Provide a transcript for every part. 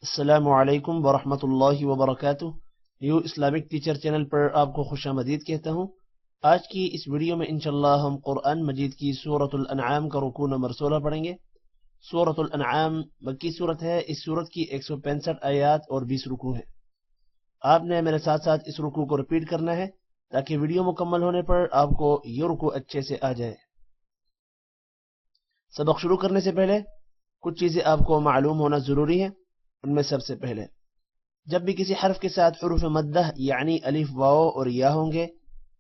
अस्सलामुअलैकुम वरहमतुल्लाहि वबरकातुह। न्यू इस्लामिक टीचर चैनल पर आपको खुशामदीद कहता हूँ। आज की इस वीडियो में इंशाअल्लाह हम कुरान मजीद की सूरतुल अनआम का रुकू नंबर 16 पढ़ेंगे। सूरतुल अनआम मक्की सूरत है। इस सूरत की 165 आयात और 20 रुकू हैं। आपने मेरे साथ साथ इस रुकू को रिपीट करना है ताकि वीडियो मुकम्मल होने पर आपको ये रुकू अच्छे से आ जाए। सबक शुरू करने से पहले कुछ चीजें आपको मालूम होना जरूरी है। उनमें सबसे पहले, जब भी किसी हर्फ के साथ हुरूफ मद्दह यानी अलिफ वाओ और या होंगे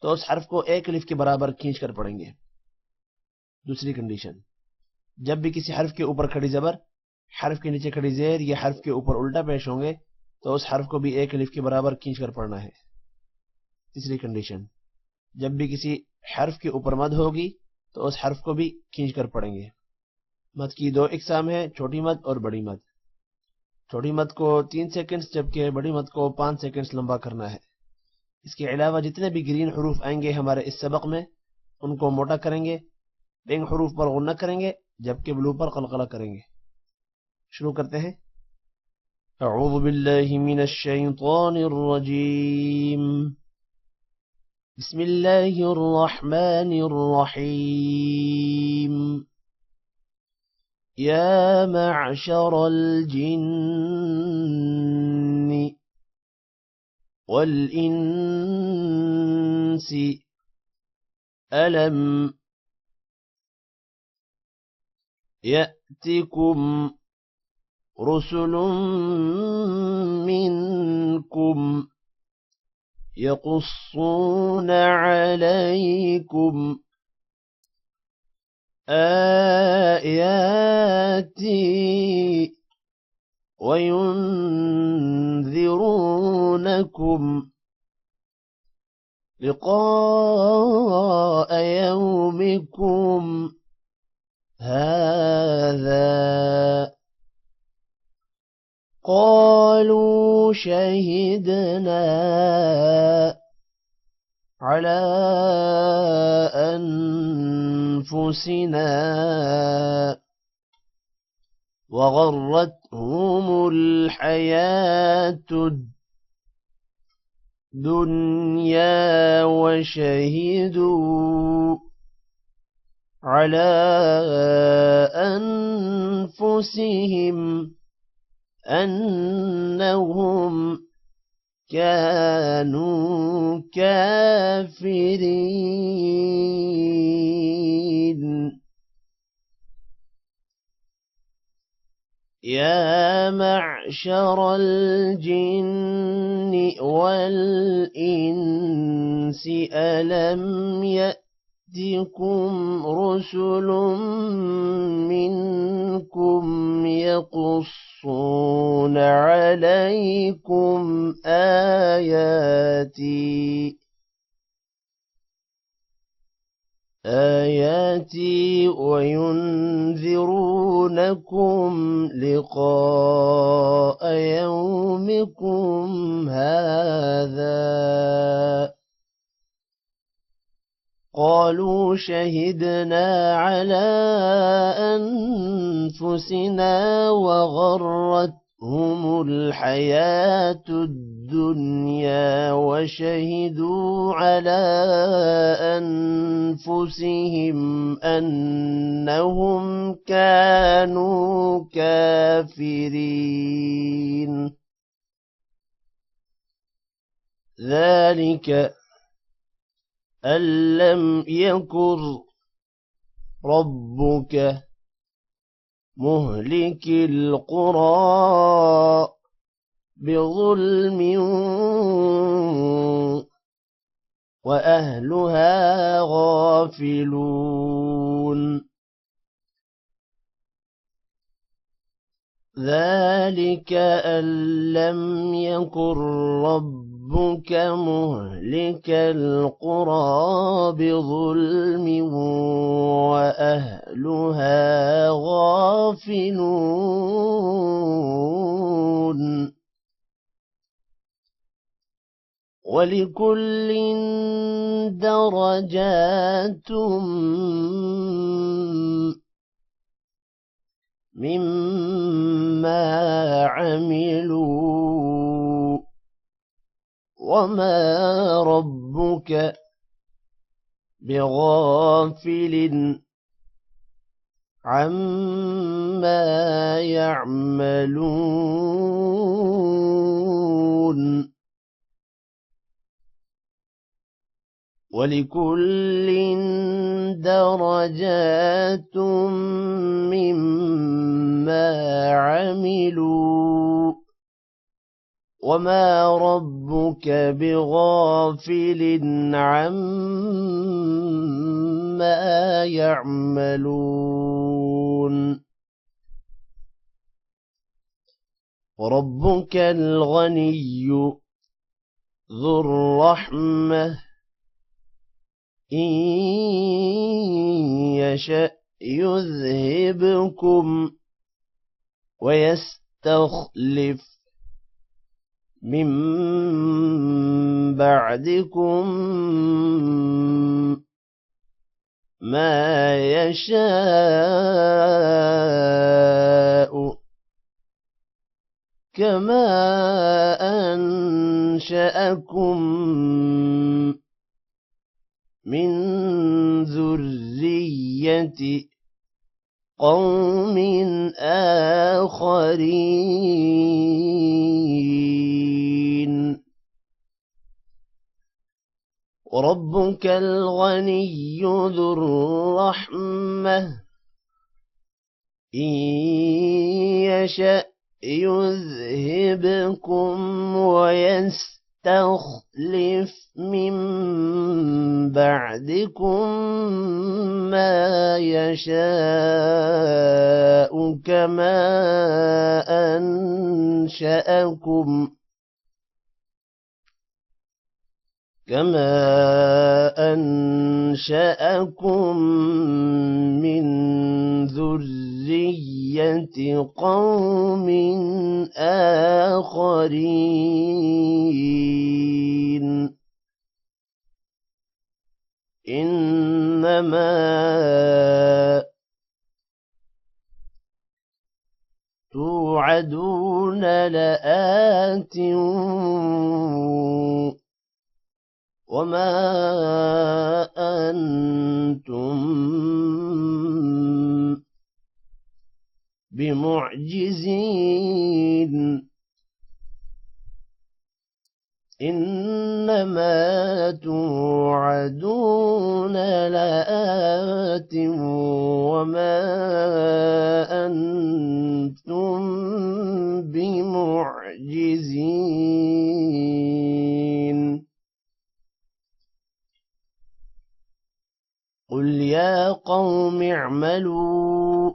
तो उस हर्फ को एक अलिफ के बराबर खींच कर पढ़ेंगे। दूसरी कंडीशन, जब भी किसी हर्फ के ऊपर खड़ी जबर, हर्फ के नीचे खड़ी जेर या हर्फ के ऊपर उल्टा पेश होंगे तो उस हर्फ को भी एक अलिफ के बराबर खींच कर पढ़ना है। तीसरी कंडीशन, जब भी किसी हर्फ के ऊपर मद होगी तो उस हर्फ को भी खींच कर पढ़ेंगे। मद की दो इकसाम है, छोटी मद और बड़ी मद। छोटी मद को 3 सेकंड्स जबकि बड़ी मद को 5 सेकंड्स लंबा करना है। इसके अलावा जितने भी ग्रीन हरूफ आएंगे हमारे इस सबक में उनको मोटा करेंगे। पिंक हरूफ पर गुन्ना करेंगे जबकि ब्लू पर कलकला करेंगे। शुरू करते हैं। अऊज़ु बिल्लाहि मिनश शैतानिर रजीम। बिस्मिल्लाहिर रहमानिर रहीम। या मअशरल जिन्नि वल इंसी अलम यअतिकुम रुसुलुम मिनकुम यक़ुस्सून अलैकुम आयाती वयुन्ज़िरूनकुम लिक़ाअ यौमिकुम हाज़ा क़ालू शहिदना अला अनफुसिना वग़र्रतहुमुल हयातुद दुनिया वशहिदू अला अनफुसिहिम अन्नहुम कानू काफिरीन। या मअशरल जिन्नि वल इंसी अलम यअतिकुम रुसुलुम मिनकुम यक़ुस्सून अलैकुम आयाती वयुन्ज़िरूनकुम लिक़ाअ यौमिकुम हाज़ा क़ालू शहिदना अला अनफुसिना वग़र्रतहुमुल हयातुद दुनिया वशहिदू अला अनफुसिहिम अन्नहुम कानू काफिरीन। ذلك أن لم يكن ربك مهلك القرى بظلم وأهلها غافلون. ذلك أن لم يكن ربك مهلك القرى بظلم وأهلها غافلون. ولكل درجات مما عملوا وما ربك بغافل عما يعملون ولكل درجات مما عملوا وما ربك بغافل عما يعملون وربك الغني ذو الرحمة إن يشأ يذهبكم ويستخلف من بعدكم ما يشاء كما أنشأكم من ذرية قوم آخرين وربك الغني ذو الرحمة إن يشأ يذهبكم ويستخلف من بعدكم ما يشاء كما أنشأكم من ذرية قوم آخرين إنما توعدون لآت وما أنتم بمعجزين إنما توعدون لآت وما أنتم بمعجزين قل يا قوم اعملوا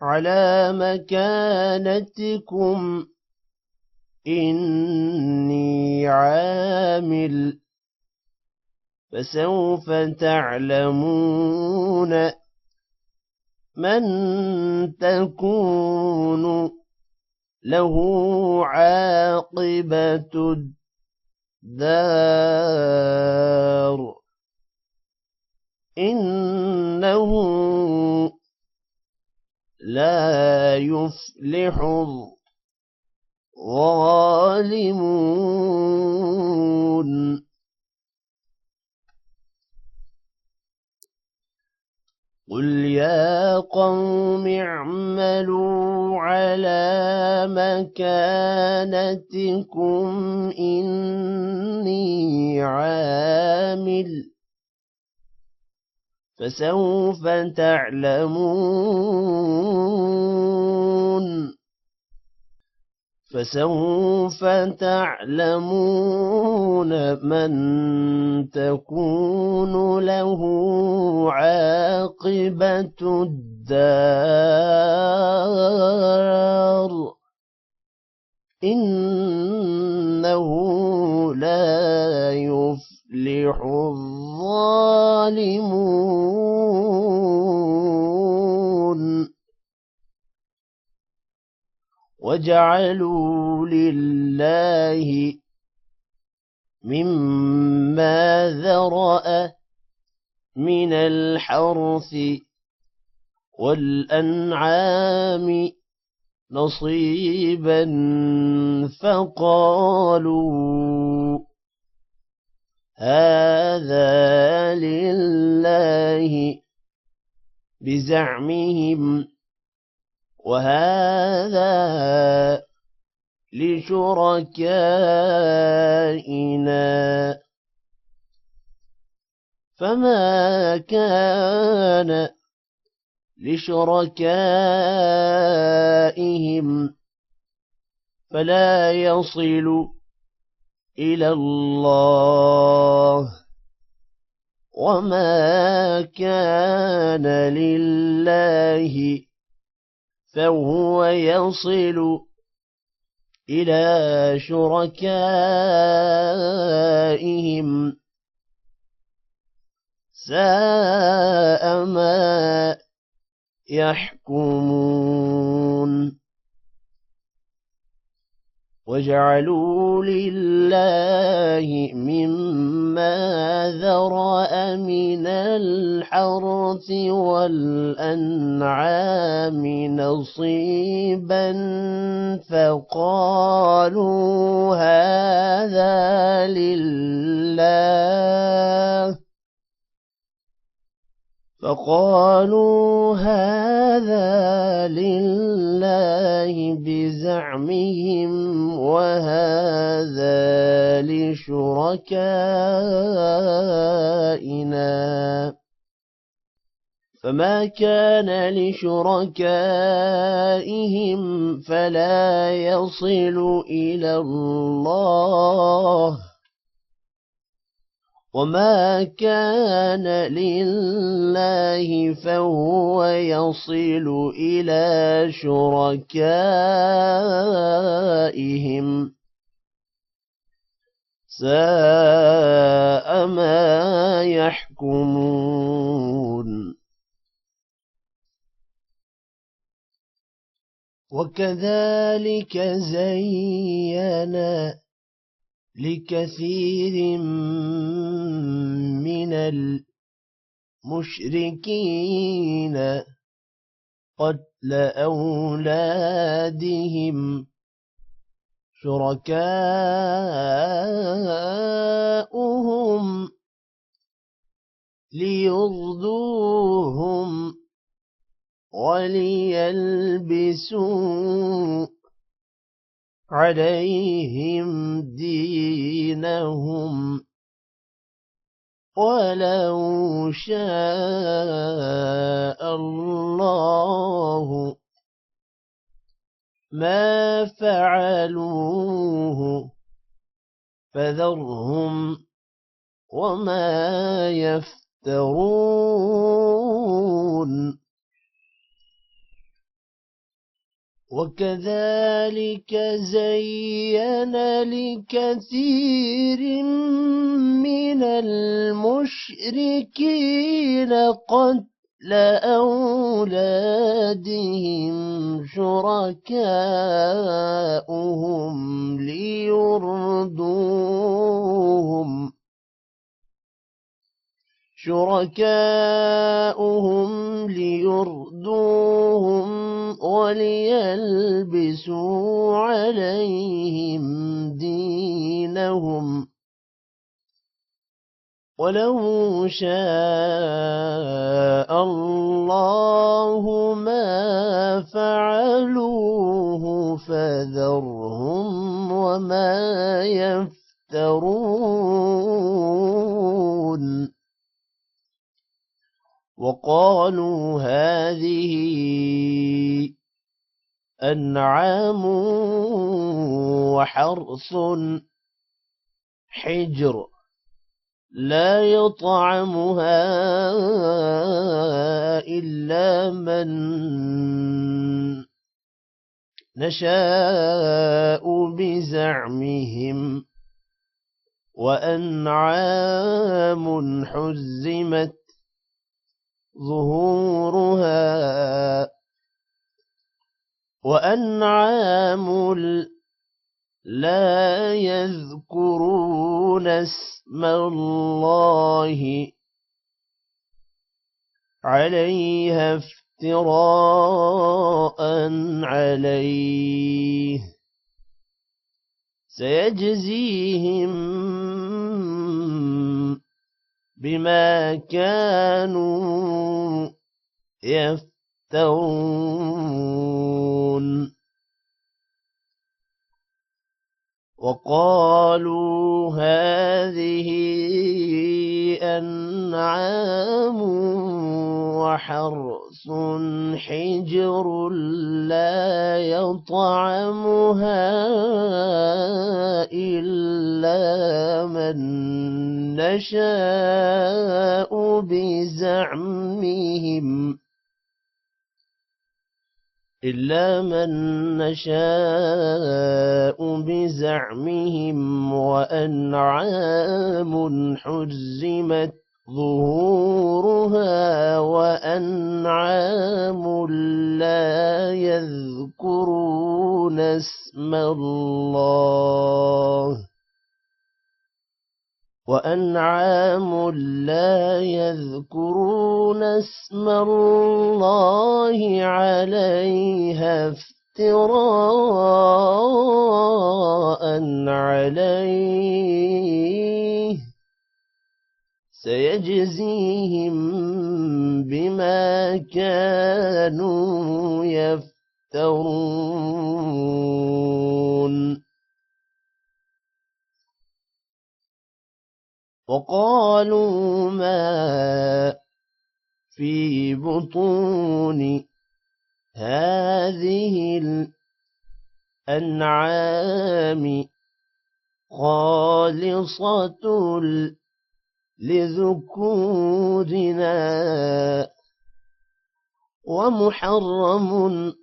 على مكانتكم إني عامل فسوف تعلمون من تكون له عاقبة الدار إنه لا يفلح الظالمون قل يا قوم اعملوا على مكانتكم إني عامل فسوف تعلمون من تكون له عاقبة الدار إنه لا يفلح الظالمون وجعلوا لله مما ذرأ من الحرث والأنعام نصيبا فقالوا هذا لله بزعمهم وهذا لشركائنا فما كان لشركائهم فلا يصل إلى الله وما كان لله فهو يصل إلى شركائهم ساء ما يحكمون وجعلوا لله مما ذرأ من الحرث والأنعام نصيبا فقالوا هذا لله بزعمهم وهذا لشركائنا فما كان لشركائهم فلا يصل إلى الله وما كان لله فهو يصل إلى شركائهم ساء ما يحكمون وكذلك زينا لكثير من المشركين قتل أولادهم شركاؤهم ليرضوهم وليلبسوا عليهم دينهم ولو شاء الله ما فعلوه فذرهم وما يفترون وكذلك زين لكثير من المشركين قتل أولادهم شركاؤهم ليردوهم وليلبسوا عليهم دينهم ولو شاء الله ما فعلوه فذرهم وما يفترون وقالوا هذه أنعام وحرث حجر لا يطعمها إلا من نشاء بزعمهم وأنعام حزمت ظهورها وأنعام لا يذكرون اسم الله عليها افتراء عليه سيجزيهم بما كانوا يفترون وقالوا هذه أنعام وحرث حجر لا يطعمها إلا من نشاء بزعمهم وأنعام حرمت ظهورها وأنعام لا يذكرون اسم الله عليها افتراء عليه سيجزيهم بما كانوا يفترون وقالوا ما في بطون هذه الأنعام خالصة لذكورنا ومحرم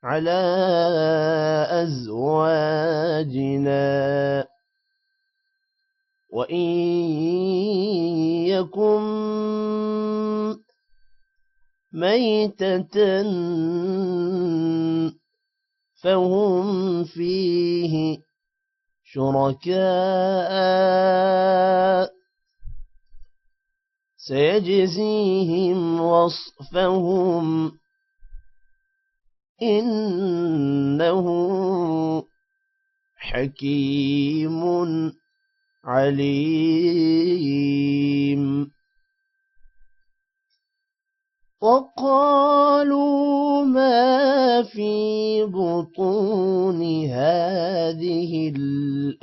على أزواجنا وإن يكن ميتة فهم فيه شركاء سيجزيهم وصفهم إنه حكيم عليم وقالوا ما في بطون هذه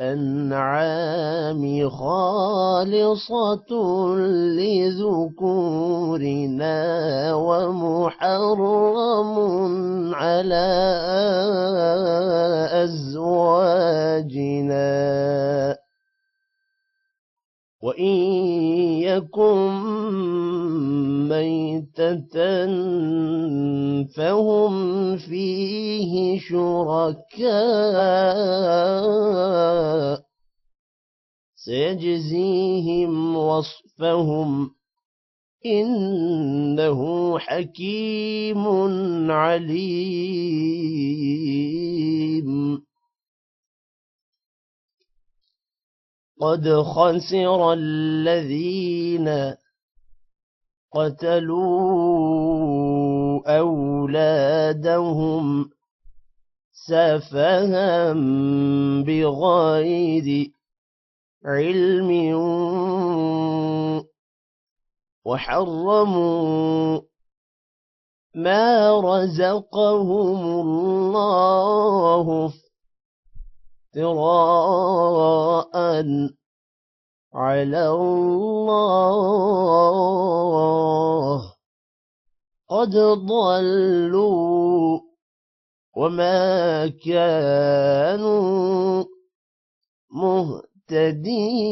الأنعام خالصة لذكورنا ومحرم على أزواجنا وإن يكن ميتة فهم فيه شركاء سيجزيهم وصفهم إنه حكيم عليم قد خسر الذين قتلوا أولادهم سفها بغير علم وحرموا ما رزقهم الله افتراء على الله قد ضلوا وما كانوا مهتدين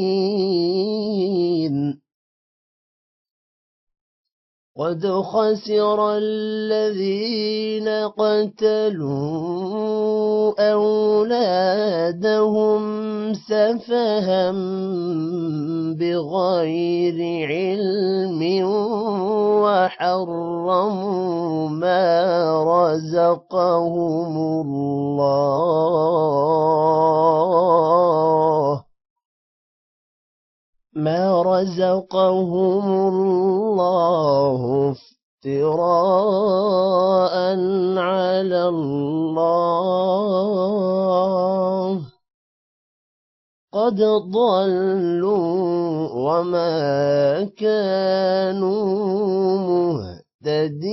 قد خسر الذين قتلوا أولادهم سفها بغير علم وحرموا ما رزقهم الله ما رزقهم الله افتراء على الله قد ضلوا وما كانوا مهتدين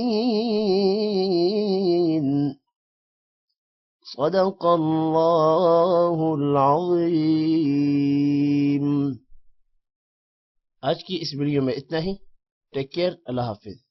صدق الله العظيم। आज की इस वीडियो में इतना ही। टेक केयर, अल्लाह हाफिज।